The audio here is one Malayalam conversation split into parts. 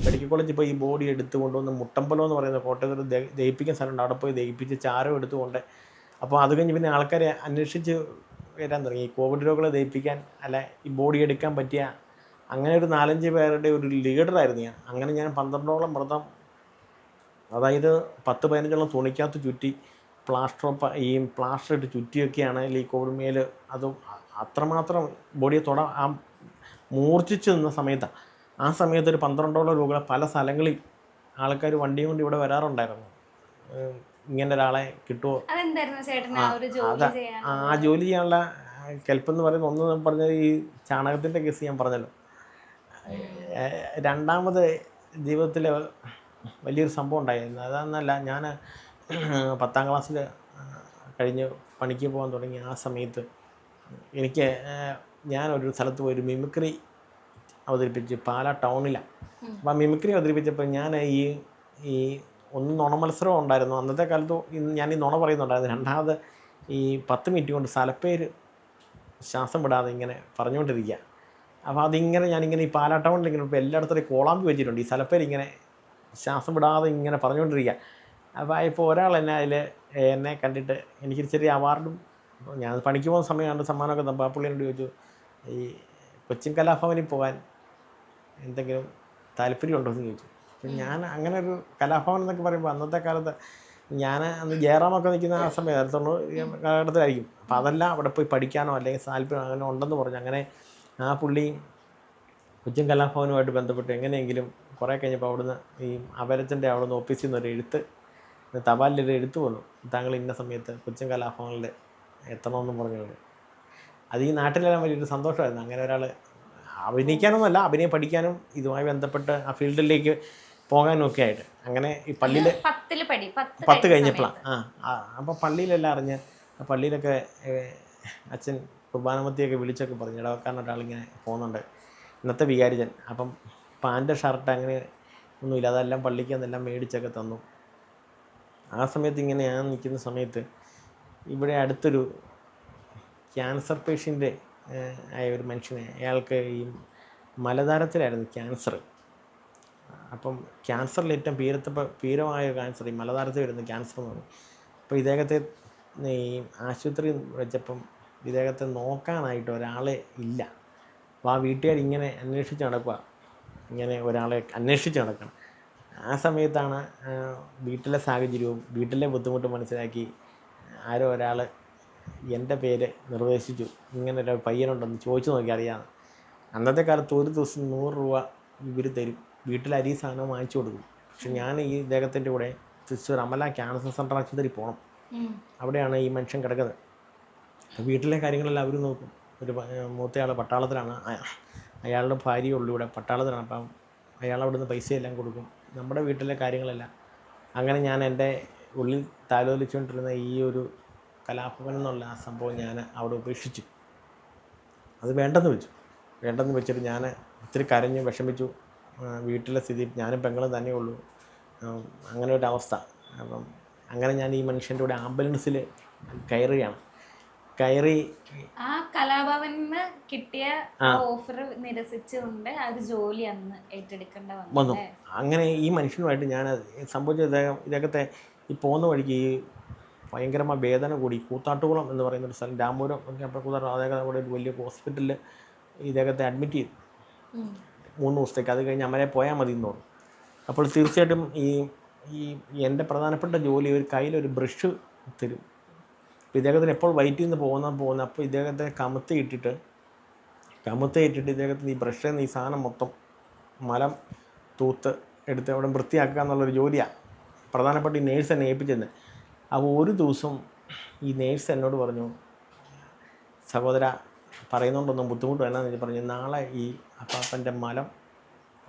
മെഡിക്കൽ കോളേജിൽ പോയി ഈ ബോഡി എടുത്ത് കൊണ്ടുവന്ന് മുട്ടമ്പലം എന്ന് പറയുന്ന കോട്ടയത്ത് ദഹിപ്പിക്കുന്ന സ്ഥലമുണ്ട്. അവിടെ പോയി ദഹിപ്പിച്ച് ചാരം എടുത്തുകൊണ്ട് അപ്പോൾ അത് കഴിഞ്ഞ് പിന്നെ ആൾക്കാരെ അന്വേഷിച്ച് വരാൻ തുടങ്ങി. ഈ കോവിഡ് രോഗികളെ ദഹിപ്പിക്കാൻ അല്ല ഈ ബോഡി എടുക്കാൻ പറ്റിയ അങ്ങനെ ഒരു 4-5 പേരുടെ ഒരു ലീഡറായിരുന്നു ഞാൻ. അങ്ങനെ ഞാൻ 12ഓളം വ്രതം, അതായത് 10-15ഓളം തുണിക്കകത്ത് ചുറ്റി പ്ലാസ്റ്റർ ഇട്ട് ചുറ്റിയൊക്കെയാണ് ഈ കോവിഡ് മേൽ. അതും അത്രമാത്രം ബോഡിയെ ആ മൂർച്ഛിച്ച് നിന്ന സമയത്താണ്. ആ സമയത്ത് ഒരു 12ഓളം രോഗികളെ പല സ്ഥലങ്ങളിൽ ആൾക്കാർ വണ്ടിയും കൊണ്ട് ഇവിടെ വരാറുണ്ടായിരുന്നു. ഇങ്ങനെ ഒരാളെ കിട്ടുമോ, ആ ജോലി ചെയ്യാനുള്ള കെൽപ്പെന്ന് പറയുന്നത് ഒന്ന് പറഞ്ഞത് ഈ ചാണകത്തിൻ്റെ കേസ് ഞാൻ പറഞ്ഞല്ലോ. രണ്ടാമത് ജീവിതത്തിൽ വലിയൊരു സംഭവം ഉണ്ടായിരുന്നു. അതാണെന്നല്ല, ഞാൻ 10ാം ക്ലാസ്സിൽ കഴിഞ്ഞ് പണിക്ക് പോകാൻ തുടങ്ങി. ആ സമയത്ത് ഞാനൊരു സ്ഥലത്ത് പോയി ഒരു മിമിക്രി അവതരിപ്പിച്ച് പാലാ ടൗണിലാണ്. അപ്പോൾ ആ മിമിക്രി അവതരിപ്പിച്ചപ്പോൾ ഞാൻ ഈ ഒന്ന് നുണ മത്സരം ഉണ്ടായിരുന്നു. അന്നത്തെ കാലത്ത് ഞാൻ ഈ നുണ പറയുന്നുണ്ടായിരുന്നു. രണ്ടാമത് ഈ 10 മിനിറ്റ് കൊണ്ട് സ്ഥലപ്പേര് ശ്വാസം വിടാതെ ഇങ്ങനെ പറഞ്ഞുകൊണ്ടിരിക്കുക. അപ്പോൾ അതിങ്ങനെ ഞാനിങ്ങനെ ഈ പാലാ ടൗണിൽ ഇങ്ങനെ ഇപ്പോൾ എല്ലായിടത്തും കോളാമ്പി വെച്ചിട്ടുണ്ട്. ഈ സ്ഥലപ്പേര് ഇങ്ങനെ ശ്വാസം വിടാതെ ഇങ്ങനെ പറഞ്ഞുകൊണ്ടിരിക്കുക. അപ്പോൾ ഇപ്പോൾ ഒരാൾ എന്നെ കണ്ടിട്ട് എനിക്കൊരു ചെറിയ അവാർഡും, ഞാൻ പണിക്ക് പോകുന്ന സമയമാണ് സമ്മാനമൊക്കെ തമ്പോൾ ആ പുള്ളിയോട് ചോദിച്ചു, ഈ കൊച്ചിൻ കലാഭവനിൽ പോകാൻ എന്തെങ്കിലും താല്പര്യമുണ്ടോ എന്ന് ചോദിച്ചു. അപ്പം ഞാൻ അങ്ങനെ ഒരു കലാഭവൻ എന്നൊക്കെ പറയുമ്പോൾ അന്നത്തെ കാലത്ത് ഞാൻ അന്ന് ജയറാമൊക്കെ നിൽക്കുന്ന ആ സമയം കാലഘട്ടത്തിലായിരിക്കും. അപ്പം അതെല്ലാം അവിടെ പോയി പഠിക്കാനോ അല്ലെങ്കിൽ താല്പര്യം അങ്ങനെ ഉണ്ടെന്ന് പറഞ്ഞു. അങ്ങനെ ആ പുള്ളി കൊച്ചിൻ കലാഭവനുമായിട്ട് ബന്ധപ്പെട്ട് എങ്ങനെയെങ്കിലും കുറേ കഴിഞ്ഞപ്പോൾ അവിടുന്ന് ഈ അപരച്ചൻ്റെ അവിടുന്ന് ഓഫീസിൽ നിന്ന് ഒരു എഴുത്ത്, തപാലിലൊരു എഴുത്ത് വന്നു, താങ്കൾ ഇന്ന സമയത്ത് കൊച്ചിൻ കലാഭവനിൽ എത്തണമെന്നും പറഞ്ഞുകൊണ്ട്. അത് ഈ നാട്ടിലെല്ലാം വലിയൊരു സന്തോഷമായിരുന്നു. അങ്ങനെ ഒരാൾ അഭിനയിക്കാനൊന്നുമല്ല, അഭിനയം പഠിക്കാനും ഇതുമായി ബന്ധപ്പെട്ട് ആ ഫീൽഡിലേക്ക് പോകാനും ഒക്കെ ആയിട്ട്. അങ്ങനെ ഈ പള്ളിയിൽ 10 കഴിഞ്ഞപ്പോഴാണ് അപ്പോൾ പള്ളിയിലെല്ലാം അറിഞ്ഞ് പള്ളിയിലൊക്കെ അച്ഛൻ കുർബാനമത്തിയൊക്കെ വിളിച്ചൊക്കെ പറഞ്ഞു, ഇടവക്കാരൻ ഒരാളിങ്ങനെ പോകുന്നുണ്ട്, ഇന്നത്തെ വികാരിച്ചൻ. അപ്പം പാൻറ് ഷർട്ട് അങ്ങനെ ഒന്നുമില്ല, അതെല്ലാം പള്ളിക്ക് അതെല്ലാം മേടിച്ചൊക്കെ തന്നു. ആ സമയത്ത് ഇങ്ങനെ ഞാൻ നിൽക്കുന്ന സമയത്ത് ഇവിടെ അടുത്തൊരു ക്യാൻസർ പേഷ്യൻ്റ് ആയ ഒരു മനുഷ്യനെ, അയാൾക്ക് ഈ മലദ്വാരത്തിലായിരുന്നു ക്യാൻസർ. അപ്പം ക്യാൻസറിൽ ഏറ്റവും പീരമായ ക്യാൻസർ ഈ മലദ്വാരത്തിൽ വരുന്ന ക്യാൻസർ എന്ന് പറയും. അപ്പോൾ ഇദ്ദേഹത്തെ ഈ ആശുപത്രി വെച്ചപ്പം ഇദ്ദേഹത്തെ നോക്കാനായിട്ട് ഒരാളെ ഇല്ല. അപ്പോൾ ആ വീട്ടുകാരിങ്ങനെ അന്വേഷിച്ച് നടക്കുക, ഇങ്ങനെ ഒരാളെ അന്വേഷിച്ച് നടക്കണം. ആ സമയത്താണ് വീട്ടിലെ സാഹചര്യവും വീട്ടിലെ ബുദ്ധിമുട്ടും മനസ്സിലാക്കി ആരോ ഒരാൾ എൻ്റെ പേര് നിർദ്ദേശിച്ചു, ഇങ്ങനെ ഒരു പയ്യനുണ്ടെന്ന് ചോദിച്ചു നോക്കി അറിയാമെന്ന്. അന്നത്തെ കാലത്ത് ഒരു ദിവസം 100 രൂപ ഇവർ തരും, വീട്ടിൽ അരി സാധനം വാങ്ങിച്ചു കൊടുക്കും. പക്ഷെ ഞാൻ ഈ ഇദ്ദേഹത്തിൻ്റെ കൂടെ തൃശ്ശൂർ അമല ക്യാൻസർ സെൻ്റർ ആശുപത്രി പോകണം. അവിടെയാണ് ഈ മനുഷ്യൻ കിടക്കുന്നത്. വീട്ടിലെ കാര്യങ്ങളെല്ലാം അവർ നോക്കും. ഒരു മൂത്തയാൾ പട്ടാളത്തിലാണ്, അയാളുടെ ഭാര്യയുള്ളൂ ഇവിടെ പട്ടാളത്തിലാണ്. അപ്പം അയാൾ അവിടുന്ന് പൈസയെല്ലാം കൊടുക്കും, നമ്മുടെ വീട്ടിലെ കാര്യങ്ങളെല്ലാം. അങ്ങനെ ഞാൻ എൻ്റെ ഉള്ളിൽ താലോലിച്ചുകൊണ്ടിരുന്ന ഈ ഒരു കലാഭവൻ എന്നുള്ള ആ സംഭവം ഞാൻ അവിടെ ഉപേക്ഷിച്ചു. അത് വേണ്ടെന്ന് വെച്ചിട്ട് ഞാൻ ഒത്തിരി കരഞ്ഞു വിഷമിച്ചു. വീട്ടിലെ സ്ഥിതി, ഞാനും പെങ്ങളും തന്നെ ഉള്ളൂ, അങ്ങനെ ഒരു അവസ്ഥ. അപ്പം അങ്ങനെ ഞാൻ ഈ മനുഷ്യൻ്റെ കൂടെ ആംബുലൻസിൽ കയറുകയാണ്. ആ കലാഭവന് കിട്ടിയ ഓഫർ നിരസിച്ചുകൊണ്ട് അത് ജോലി അന്ന് ഏറ്റെടുക്കേണ്ട വന്നു. അങ്ങനെ ഈ മനുഷ്യനുമായിട്ട് ഞാൻ സംഭവിച്ച ഇദ്ദേഹത്തെ ഈ പോകുന്ന വഴിക്ക് ഈ ഭയങ്കരമായ വേദന കൂടി കൂത്താട്ടുകുളം എന്ന് പറയുന്നൊരു സ്ഥലം, രാമപുരം കൂത്താട്ടുകുളം, അദ്ദേഹം അവിടെ ഒരു വലിയ ഹോസ്പിറ്റലിൽ ഇദ്ദേഹത്തെ അഡ്മിറ്റ് ചെയ്തു 3 ദിവസത്തേക്ക്. അത് കഴിഞ്ഞ് അമ്മരെ പോയാൽ മതി എന്ന് പറഞ്ഞു. അപ്പോൾ തീർച്ചയായിട്ടും ഈ എൻ്റെ പ്രധാനപ്പെട്ട ജോലി ഒരു കയ്യിലൊരു ബ്രഷ് തരും. അപ്പോൾ ഇദ്ദേഹത്തിന് എപ്പോൾ വയറ്റിൽ നിന്ന് പോകുന്ന അപ്പോൾ ഇദ്ദേഹത്തെ കമത്തിയിട്ടിട്ട് ഇദ്ദേഹത്തിന് ഈ ബ്രഷിൽ നിന്ന് ഈ സാധനം മൊത്തം മലം തൂത്ത് എടുത്ത് അവിടെ വൃത്തിയാക്കുക എന്നുള്ളൊരു ജോലിയാണ് പ്രധാനപ്പെട്ട ഈ നേഴ്സ് എന്നെ ഏൽപ്പിച്ചത്. അപ്പോൾ ഒരു ദിവസം ഈ നേഴ്സ് എന്നോട് പറഞ്ഞു, സഹോദര പറയുന്നതുകൊണ്ടൊന്നും ബുദ്ധിമുട്ട് വേണമെന്ന് പറഞ്ഞു, നാളെ ഈ അപ്പാപ്പൻ്റെ മലം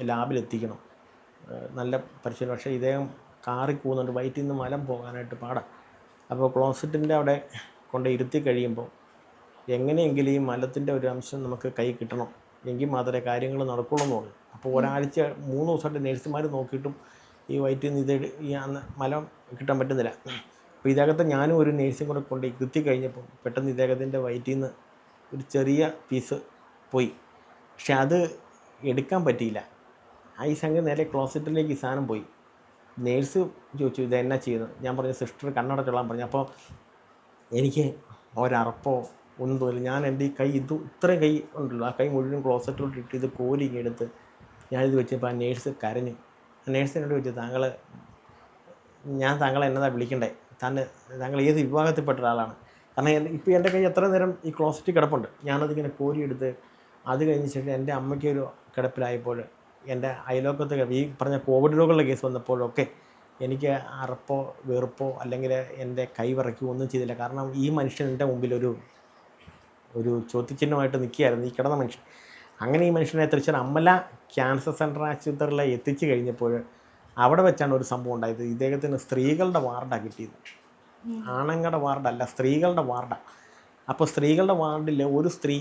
ലാബിലെത്തിക്കണം, നല്ല പരിശോധന. പക്ഷേ ഇദ്ദേഹം കാറിക്കൂന്നുണ്ട്, വയറ്റിൽ നിന്ന് മലം പോകാനായിട്ട് പാടാം. അപ്പോൾ ക്ലോസറ്റിൻ്റെ അവിടെ കൊണ്ട് ഇരുത്തി കഴിയുമ്പോൾ എങ്ങനെയെങ്കിലും ഈ മലത്തിൻ്റെ ഒരു അംശം നമുക്ക് കൈ കിട്ടണം, എങ്കിൽ മാത്രമേ കാര്യങ്ങൾ നടക്കുള്ളൂ എന്ന് പറഞ്ഞു. അപ്പോൾ ഒരാഴ്ച 3 ദിവസമായിട്ട് നേഴ്സുമാർ നോക്കിയിട്ടും ഈ വയറ്റിൽ നിന്ന് ഈ മലം കിട്ടാൻ പറ്റുന്നില്ല. അപ്പോൾ ഇദ്ദേഹത്തെ ഞാനും ഒരു നേഴ്സും കൂടെ കൊണ്ട് ഇരുത്തി കഴിഞ്ഞപ്പോൾ പെട്ടെന്ന് ഇദ്ദേഹത്തിൻ്റെ വയറ്റിൽ നിന്ന് ഒരു ചെറിയ പീസ് പോയി. പക്ഷെ അത് എടുക്കാൻ പറ്റിയില്ല. ഈ സംഗതി നേരെ ക്ലോസറ്റിലേക്ക് ഈ സാധനം പോയി. നേഴ്സ് ചോദിച്ചു ഇത് എന്നാ ചെയ്യുന്നത്. ഞാൻ പറഞ്ഞു സിസ്റ്റർ കണ്ണടച്ചോളാൻ പറഞ്ഞു. അപ്പോൾ എനിക്ക് ഒരറപ്പോ ഒന്നും തോന്നില്ല. ഞാൻ എൻ്റെ ഈ കൈ ഇത്രയും കൈ ഉണ്ടല്ലോ, ആ കൈ മുഴുവൻ ക്ലോസറ്റിലോട്ട് ഇട്ട് ഇത് കോരി എടുത്ത് ഞാനിത് വെച്ചപ്പോൾ ആ നേഴ്സ് കരഞ്ഞു. ആ നേഴ്സ് എന്നോട് ചോദിച്ചു ഞാൻ താങ്കളെ എന്നതാ വിളിക്കണ്ടേ, താങ്കൾ ഏത് വിഭാഗത്തിൽപ്പെട്ട ഒരാളാണ്? കാരണം ഇപ്പോൾ എൻ്റെ കൈ എത്ര നേരം ഈ ക്ലോസറ്റിൽ കിടപ്പുണ്ട്. ഞാനതിങ്ങനെ കോരിയെടുത്ത് അത് കഴിഞ്ഞ ശേഷം എൻ്റെ അമ്മയ്ക്കൊരു കിടപ്പിലായപ്പോൾ, എൻ്റെ അയലോക്കത്ത് ഈ പറഞ്ഞ കോവിഡ് രോഗങ്ങളുടെ കേസ് വന്നപ്പോഴൊക്കെ എനിക്ക് അറപ്പോ വെറുപ്പോ അല്ലെങ്കിൽ എൻ്റെ കൈ വിറയ്ക്കുകയോ ഒന്നും ചെയ്തില്ല. കാരണം ഈ മനുഷ്യൻ എൻ്റെ മുമ്പിൽ ഒരു ചോദ്യചിഹ്നമായിട്ട് നിൽക്കുകയായിരുന്നു ഈ കിടന്ന മനുഷ്യൻ. അങ്ങനെ ഈ മനുഷ്യനെ തൃശ്ശൂർ അമല ക്യാൻസർ സെൻ്റർ ആശുപത്രിയിൽ എത്തിച്ചു കഴിഞ്ഞപ്പോൾ അവിടെ വെച്ചാണ് ഒരു സംഭവം ഉണ്ടായത്. ഇദ്ദേഹത്തിന് സ്ത്രീകളുടെ വാർഡാണ് കിട്ടിയത്. ആണുങ്ങളുടെ വാർഡല്ല, സ്ത്രീകളുടെ വാർഡാണ്. അപ്പോൾ സ്ത്രീകളുടെ വാർഡിൽ ഒരു സ്ത്രീ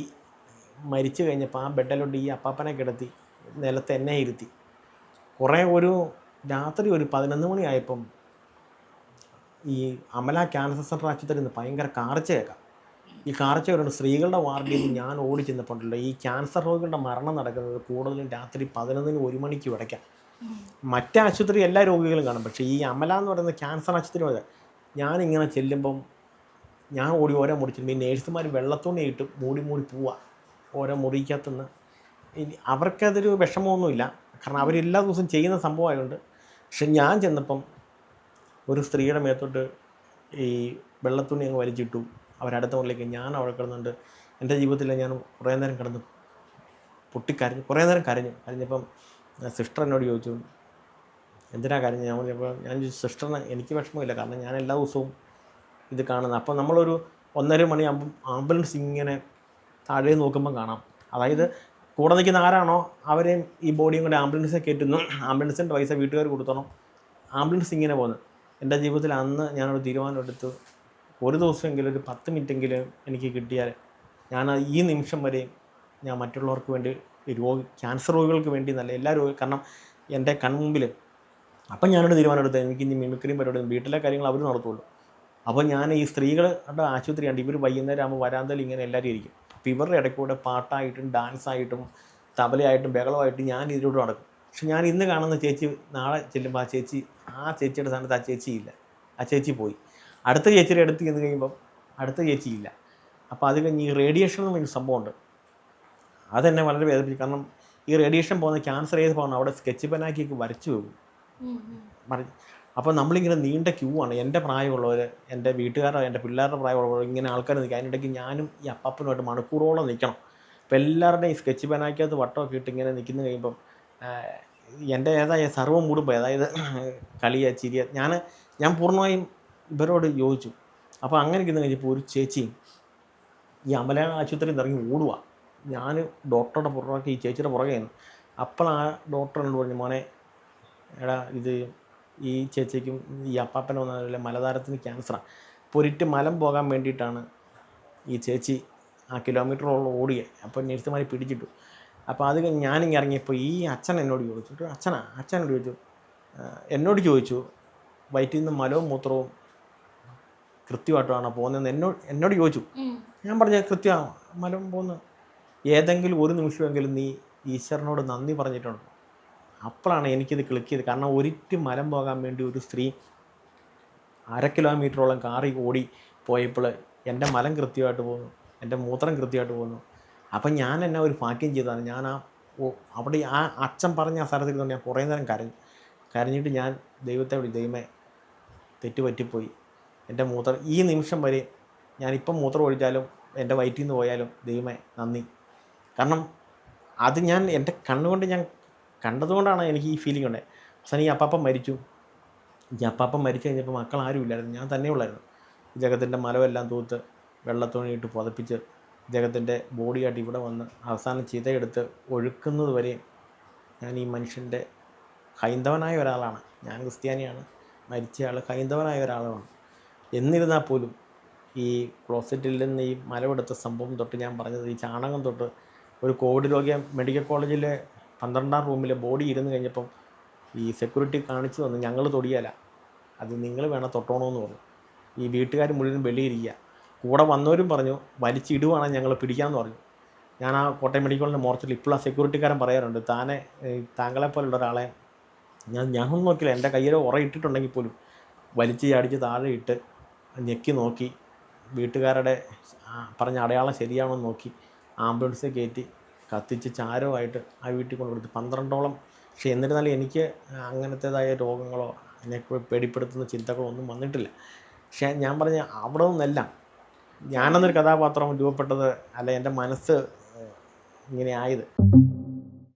മരിച്ചു കഴിഞ്ഞപ്പോൾ ആ ബെഡിലോട്ട് ഈ അപ്പാപ്പനെ കിടത്തി നിലത്ത് എന്നെ ഇരുത്തി. ഒരു രാത്രി ഒരു 11 മണിയായപ്പം ഈ അമല ക്യാൻസർ സെൻ്റർ ആശുപത്രിയിൽ നിന്ന് ഭയങ്കര കാർച്ച കേൾക്കാം. ഈ കാർച്ച വരുന്നുണ്ട്. സ്ത്രീകളുടെ വാർഡിൽ ഞാൻ ഓടി ചെന്നപ്പോണ്ടല്ലോ, ഈ ക്യാൻസർ രോഗികളുടെ മരണം നടക്കുന്നത് കൂടുതലും രാത്രി 11-ന് 1 മണിക്ക് ഇടയ്ക്കാം. മറ്റേ ആശുപത്രി എല്ലാ രോഗികളും കാണും, പക്ഷേ ഈ അമല എന്ന് പറയുന്ന ക്യാൻസർ ആശുപത്രി വരെ ഞാനിങ്ങനെ ചെല്ലുമ്പം ഞാൻ ഓടി ഓരോ മുറി ചെല്ലുമ്പോൾ ഈ നേഴ്സുമാർ വെള്ളത്തുണിയിട്ട് മൂടി പോവുക ഓരോ മുറിക്കകത്തുനിന്ന്. അവർക്കതൊരു വിഷമമൊന്നുമില്ല, കാരണം അവരെല്ലാ ദിവസവും ചെയ്യുന്ന സംഭവമായതുകൊണ്ട്. പക്ഷെ ഞാൻ ചെന്നപ്പം ഒരു സ്ത്രീയുടെ മേത്തോട്ട് ഈ വെള്ളത്തുണി അങ്ങ് വലിച്ചിട്ടു അവരടുത്ത മുറിലേക്ക്. ഞാൻ അവിടെ കിടന്നുണ്ട്. എൻ്റെ ജീവിതത്തിൽ ഞാൻ കുറേ നേരം കിടന്ന് പൊട്ടിക്കരഞ്ഞു, കുറേ നേരം കരഞ്ഞപ്പം സിസ്റ്റർ എന്നോട് ചോദിച്ചു എന്തിനാ കരഞ്ഞു. ഞാൻ ചോദിച്ചു സിസ്റ്ററിന് എനിക്ക് വിഷമമില്ല, കാരണം ഞാൻ എല്ലാ ദിവസവും ഇത് കാണുന്നത്. അപ്പോൾ നമ്മളൊരു 1:30 മണിയാകുമ്പം ആംബുലൻസ് ഇങ്ങനെ താഴെ നോക്കുമ്പം കാണാം. അതായത് കൂടെ നിൽക്കുന്ന ആരാണോ അവരെയും ഈ ബോഡിയും കൂടെ ആംബുലൻസിൽ കയറ്റുന്നു. ആംബുലൻസിൻ്റെ പൈസ വീട്ടുകാർ കൊടുത്തണം. ആംബുലൻസ് ഇങ്ങനെ പോകുന്നു. എൻ്റെ ജീവിതത്തിൽ അന്ന് ഞാനൊരു തീരുമാനം എടുത്തു, ഒരു ദിവസമെങ്കിലും ഒരു 10 മിനിറ്റെങ്കിലും എനിക്ക് കിട്ടിയാൽ ഞാൻ ഈ നിമിഷം വരെയും ഞാൻ മറ്റുള്ളവർക്ക് വേണ്ടി ക്യാൻസർ രോഗികൾക്ക് വേണ്ടി നല്ല എല്ലാ കാരണം എൻ്റെ കൺമുമ്പിൽ. അപ്പം ഞാനൊരു തീരുമാനം എടുത്തത് എനിക്ക് ഇനി മിമിക്രിയും പരിപാടി വീട്ടിലെ കാര്യങ്ങൾ അവർ നടത്തുള്ളൂ. അപ്പോൾ ഞാൻ ഈ സ്ത്രീകളുടെ ആശുപത്രിയാണ്, ഇവർ വൈകുന്നേരം ആകുമ്പോൾ വരാന്തയിൽ ഇങ്ങനെ എല്ലാവരും ഇരിക്കും. അപ്പോൾ ഇവരുടെ ഇടയ്ക്കൂടെ പാട്ടായിട്ടും ഡാൻസായിട്ടും തബലയായിട്ടും ബഹളമായിട്ടും ഞാൻ ഇതിലൂടെ നടക്കും. പക്ഷെ ഞാൻ ഇന്ന് കാണുന്ന ചേച്ചി നാളെ ചെല്ലുമ്പോൾ ആ ചേച്ചിയുടെ സ്ഥാനത്ത് ആ ചേച്ചിയില്ല, ആ ചേച്ചി പോയി. അടുത്ത ചേച്ചിയുടെ അടുത്ത് ചെന്ന് കഴിയുമ്പം അടുത്ത ചേച്ചിയില്ല. അപ്പോൾ അത് കഴിഞ്ഞ് ഈ റേഡിയേഷൻ എന്ന് പറഞ്ഞൊരു സംഭവമുണ്ട്. അതെന്നെ വളരെ വേദനിപ്പിച്ചു. കാരണം ഈ റേഡിയേഷൻ പോകുന്ന ക്യാൻസർ ഏത് പോകുന്ന അവിടെ സ്കെച്ച് പെനാക്കിയൊക്കെ വരച്ചു പോകും. അപ്പോൾ നമ്മളിങ്ങനെ നീണ്ട ക്യൂ ആണ്. എൻ്റെ പ്രായമുള്ളവർ, എൻ്റെ വീട്ടുകാരുടെ, എൻ്റെ പിള്ളേരുടെ പ്രായമുള്ളവർ ഇങ്ങനെ ആൾക്കാർ നിൽക്കുക. അതിനിടയ്ക്ക് ഞാനും ഈ അപ്പാപ്പനുമായിട്ട് മണിക്കൂറോളം നിൽക്കണം. അപ്പോൾ എല്ലാവരുടെയും ഈ സ്കെച്ച് പെനാക്കിയകത്ത് വട്ടമൊക്കെ ഇട്ട് ഇങ്ങനെ നിൽക്കുന്ന കഴിയുമ്പം എൻ്റെ സർവ്വം മൂടുമ്പോൾ, അതായത് കളിയ ചിരിയ ഞാൻ പൂർണ്ണമായും ഇവരോട് യോജിച്ചു. അപ്പോൾ അങ്ങനെ ഇരിക്കുന്ന കഴിഞ്ഞപ്പോൾ ഒരു ചേച്ചിയും ഈ അമല ആശുപത്രിയിൽ ഇറങ്ങി ഓടുക. ഞാൻ ഡോക്ടറുടെ പുറകെ ഈ ചേച്ചിയുടെ പുറകെ ആയിരുന്നു. അപ്പോൾ ആ ഡോക്ടർ എന്നോട് പറഞ്ഞു, മോനെ എടാ ഇത് ഈ ചേച്ചിക്കും ഈ അപ്പാപ്പനെ വന്നതല്ല, മലതാരത്തിന് ക്യാൻസറാണ്. പൊരിട്ട് മലം പോകാൻ വേണ്ടിയിട്ടാണ് ഈ ചേച്ചി ആ കിലോമീറ്ററോളം ഓടിയത്. അപ്പോൾ നഴ്സുമാരെ പിടിച്ചിട്ടു. അപ്പോൾ അത് കഴിഞ്ഞ് ഞാനിങ്ങനെ ഇറങ്ങിയപ്പോൾ ഈ അച്ഛൻ എന്നോട് ചോദിച്ചു, എന്നോട് ചോദിച്ചു വയറ്റിൽ നിന്ന് മലവും മൂത്രവും കൃത്യമായിട്ടാണോ പോകുന്നതെന്ന് എന്നോട് ചോദിച്ചു. ഞാൻ പറഞ്ഞ കൃത്യമാണ് മലം പോകുന്നത്. ഏതെങ്കിലും ഒരു നിമിഷമെങ്കിലും നീ ഈശ്വരനോട് നന്ദി പറഞ്ഞിട്ടുണ്ടോ? അപ്പോഴാണ് എനിക്കിത് ക്ലിക്ക് ചെയ്ത്. കാരണം ഒരിറ്റ് മലം പോകാൻ വേണ്ടി ഒരു സ്ത്രീ 1/2 കിലോമീറ്ററോളം കാറി ഓടി പോയപ്പോൾ എൻ്റെ മലം കൃത്യമായിട്ട് പോകുന്നു, എൻ്റെ മൂത്രം കൃത്യമായിട്ട് പോകുന്നു. അപ്പം ഞാൻ എന്നെ ഒരു ഭാഗ്യം ചെയ്തതാണ്. ഞാൻ അവിടെ ആ അച്ഛൻ പറഞ്ഞ ആ സ്ഥലത്തിൽ നിന്ന് ഞാൻ കുറേ നേരം കരഞ്ഞിട്ട് ഞാൻ ദൈവത്തെ ദൈവമേ തെറ്റുപറ്റിപ്പോയി. എൻ്റെ മൂത്രം ഈ നിമിഷം വരെ ഞാനിപ്പം മൂത്രം ഒഴിച്ചാലും എൻ്റെ വയറ്റിൽ നിന്ന് പോയാലും ദൈവമേ നന്ദി. കാരണം അത് ഞാൻ എൻ്റെ കണ്ണുകൊണ്ട് ഞാൻ കണ്ടതുകൊണ്ടാണ് എനിക്ക് ഈ ഫീലിംഗ് ഉണ്ടായത്. അവസാനം ഈ അപ്പാപ്പൻ മരിച്ചു. കഴിഞ്ഞപ്പോൾ മക്കൾ ആരും ഇല്ലായിരുന്നു, ഞാൻ തന്നെ ഉള്ളായിരുന്നു. ഇദ്ദേഹത്തിൻ്റെ മലമെല്ലാം തൂത്ത് വെള്ളത്തുണിയിട്ട് പുതപ്പിച്ച് ഇദ്ദേഹത്തിൻ്റെ ബോഡിയായിട്ട് ഇവിടെ വന്ന് അവസാനം ചിതയെടുത്ത് ഒഴുക്കുന്നത് വരെ ഞാൻ ഈ മനുഷ്യൻ്റെ ഹൈന്ദവനായ ഒരാളാണ്. ഞാൻ ക്രിസ്ത്യാനിയാണ്, മരിച്ചയാൾ ഹൈന്ദവനായ ഒരാളാണ്. എന്നിരുന്നാൽ പോലും ഈ ക്ലോസറ്റിൽ നിന്ന് ഈ മലമെടുത്ത സംഭവം തൊട്ട് ഞാൻ പറഞ്ഞത് ഈ ചാണകം തൊട്ട് ഒരു കോവിഡ് രോഗിയെ മെഡിക്കൽ കോളേജിലെ 12ാം റൂമിലെ ബോഡി ഇരുന്ന് കഴിഞ്ഞപ്പം ഈ സെക്യൂരിറ്റി കാണിച്ചു തന്നു, ഞങ്ങൾ തൊടിയല്ല, അത് നിങ്ങൾ വേണം തൊട്ടോണമെന്ന് പറഞ്ഞു. ഈ വീട്ടുകാർ മുഴുവൻ വെളിയിരിക്കുക. കൂടെ വന്നവരും പറഞ്ഞു വലിച്ചിടുവാണെങ്കിൽ ഞങ്ങൾ പിടിക്കാമെന്ന് പറഞ്ഞു. ഞാൻ ആ കോട്ടയം മെഡിക്കൽ കോളേജിൻ്റെ മോർച്ചറിൽ ഇപ്പോഴും ആ സെക്യൂരിറ്റിക്കാരൻ പറയാറുണ്ട്, താങ്കളെപ്പോലുള്ള ഒരാളെ ഞാനൊന്നും നോക്കില്ല, എൻ്റെ കയ്യിൽ ഉറയിട്ടിട്ടുണ്ടെങ്കിൽ പോലും വലിച്ച് ചാടിച്ച് താഴെ ഇട്ട് ഞെക്കി നോക്കി വീട്ടുകാരുടെ പറഞ്ഞ അടയാളം ശരിയാണോ എന്ന് നോക്കി ആംബുലൻസിൽ കയറ്റി കത്തിച്ച് ചാരമായിട്ട് ആ വീട്ടിൽ കൊണ്ട് കൊടുത്ത് 12ഓളം. പക്ഷേ എന്നിരുന്നാലും എനിക്ക് അങ്ങനത്തേതായ രോഗങ്ങളോ എന്നെ പേടിപ്പെടുത്തുന്ന ചിന്തകളോ ഒന്നും വന്നിട്ടില്ല. പക്ഷേ ഞാൻ പറഞ്ഞ അവിടെ നിന്നെല്ലാം ഞാനെന്നൊരു കഥാപാത്രം രൂപപ്പെട്ടത്, അല്ല എൻ്റെ മനസ്സ് ഇങ്ങനെ ആയത്.